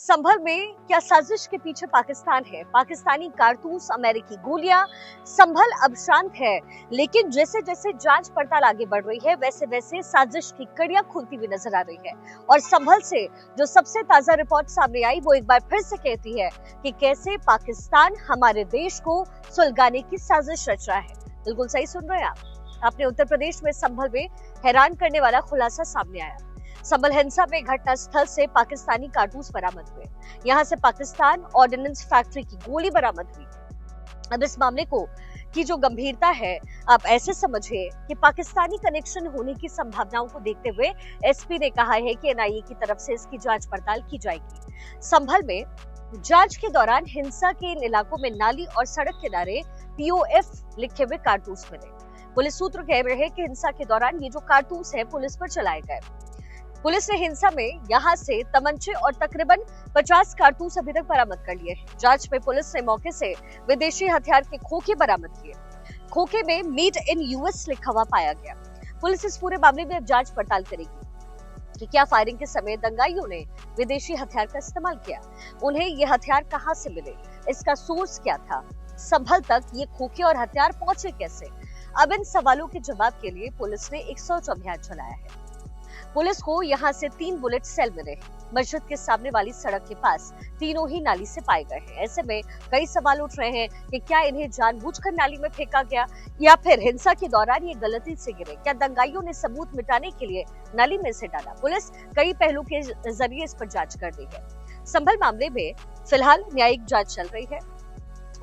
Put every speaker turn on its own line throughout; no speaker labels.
संभल में क्या साजिश के पीछे पाकिस्तान है? पाकिस्तानी कारतूस, अमेरिकी गोलियां, संभल अब शांत है, लेकिन जैसे जैसे जांच पड़ताल आगे बढ़ रही है वैसे वैसे साजिश की कड़ियां खुलती हुई नजर आ रही है। और संभल से जो सबसे ताजा रिपोर्ट सामने आई वो एक बार फिर से कहती है कि कैसे पाकिस्तान हमारे देश को सुलगाने की साजिश रच रहा है। बिल्कुल सही सुन रहे हैं आप। अपने उत्तर प्रदेश में संभल में हैरान करने वाला खुलासा सामने आया। संभल हिंसा में घटना स्थल से पाकिस्तानी कारतूस बरामद हुए। यहां से पाकिस्तान ऑर्डिनेंस फैक्ट्री की गोली बरामद हुई। अब इस मामले को की जो गंभीरता है आप ऐसे समझिए कि पाकिस्तानी कनेक्शन होने की संभावनाओं को देखते हुए एसपी ने कहा है कि एनआईए की तरफ से इसकी जांच पड़ताल की जाएगी। संभल में जांच के दौरान हिंसा के इन इलाकों में नाली और सड़क किनारे POF लिखे हुए कारतूस मिले। पुलिस सूत्र कह रहे हैं कि हिंसा के दौरान ये जो कारतूस है पुलिस पर चलाए गए। पुलिस ने हिंसा में यहां से तमंचे और तकरीबन 50 कारतूस अभी तक बरामद कर लिए हैं। जांच में पुलिस ने मौके से विदेशी हथियार के खोखे बरामद किए। खोखे में मेड इन US लिखा हुआ पाया गया। पुलिस इस पूरे मामले में अब जांच पड़ताल करेगी कि क्या फायरिंग के समय दंगाइयों ने विदेशी हथियार का इस्तेमाल किया, उन्हें ये हथियार कहां से मिले, इसका सोर्स क्या था, संभल तक ये खोखे और हथियार पहुंचे कैसे। अब इन सवालों के जवाब के लिए पुलिस ने एक सर्च अभियान चलाया है। पुलिस को यहां से 3 बुलेट सेल मिले हैं। मस्जिद के सामने वाली सड़क के पास तीनों ही नाली से पाए गए हैं। ऐसे में कई सवाल उठ रहे हैं कि क्या इन्हें जानबूझकर नाली में फेंका गया या फिर हिंसा के दौरान ये गलती से गिरे। क्या दंगाइयों ने सबूत मिटाने के लिए नाली में से डाला। पुलिस कई पहलू के जरिए इस पर जांच कर रही है। संभल मामले में फिलहाल न्यायिक जांच चल रही है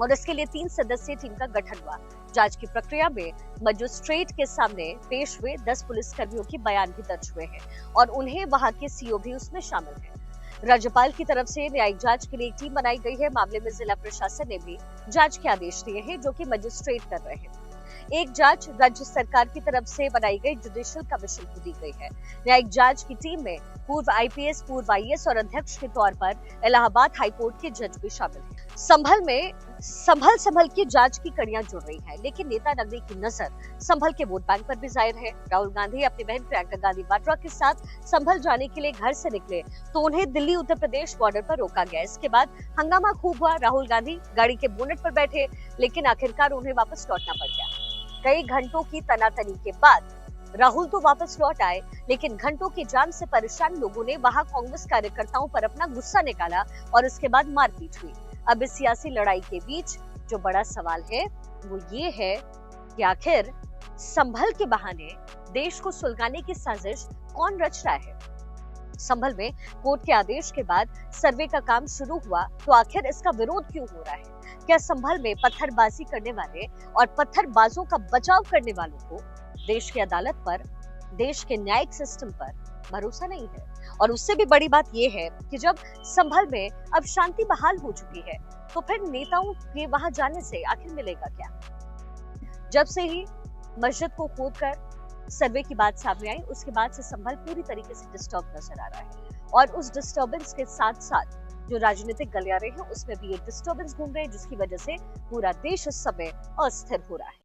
और इसके लिए 3 सदस्यीय टीम का गठन हुआ। जांच की प्रक्रिया में मजिस्ट्रेट के सामने पेश हुए 10 पुलिसकर्मियों के बयान भी दर्ज हुए हैं और उन्हें वहां के CO भी उसमें शामिल हैं। राज्यपाल की तरफ से न्यायिक जांच के लिए एक टीम बनाई गई है। मामले में जिला प्रशासन ने भी जांच के आदेश दिए हैं जो कि मजिस्ट्रेट कर रहे हैं। एक जांच राज्य सरकार की तरफ से बनाई गई जुडिशियल कमीशन को दी गई है। न्यायिक जांच की टीम में पूर्व IPS, पूर्व IAS और अध्यक्ष के तौर पर इलाहाबाद हाईकोर्ट के जज भी शामिल हैं। संभल में संभल की जांच की कड़ियां जुड़ रही है, लेकिन नेता नगरी की नजर संभल के वोट बैंक पर भी जाहिर है। राहुल गांधी अपनी बहन प्रियंका गांधी वाड्रा के साथ संभल जाने के लिए घर से निकले तो उन्हें दिल्ली उत्तर प्रदेश बॉर्डर पर रोका गया। इसके बाद हंगामा खूब हुआ। राहुल गांधी गाड़ी के बोनेट पर बैठे, लेकिन आखिरकार उन्हें वापस लौटना पड़ गया। कई घंटों की तनातनी के बाद राहुल तो वापस लौट आए, लेकिन घंटों की जाम से परेशान लोगों ने वहां कांग्रेस कार्यकर्ताओं पर अपना गुस्सा निकाला और इसके बाद मारपीट हुई। अब इस सियासी लड़ाई के बीच जो बड़ा सवाल है वो ये है कि आखिर संभल के बहाने देश को सुलगाने की साजिश कौन रच रहा है। संभल में कोर्ट के आदेश के बाद सर्वे का काम शुरू हुआ तो आखिर इसका विरोध क्यों हो रहा है। क्या संभल में पत्थरबाजी करने वाले और पत्थरबाजों का बचाव करने वालों को देश की अदालत पर, देश के न्यायिक सिस्टम पर भरोसा नहीं है। और उससे भी बड़ी बात यह है कि जब संभल में अब शांति बहाल हो चुकी है तो फिर नेताओं के वहां जाने से आखिर मिलेगा क्या। जब से ही मस्जिद को खोदकर सर्वे की बात सामने आई उसके बाद से संभल पूरी तरीके से डिस्टर्ब नजर आ रहा है और उस डिस्टर्बेंस के साथ साथ जो राजनीतिक गलियारे हैं उसमें भी ये डिस्टर्बेंस घूम रहे हैं, जिसकी वजह से पूरा देश इस समय अस्थिर हो रहा है।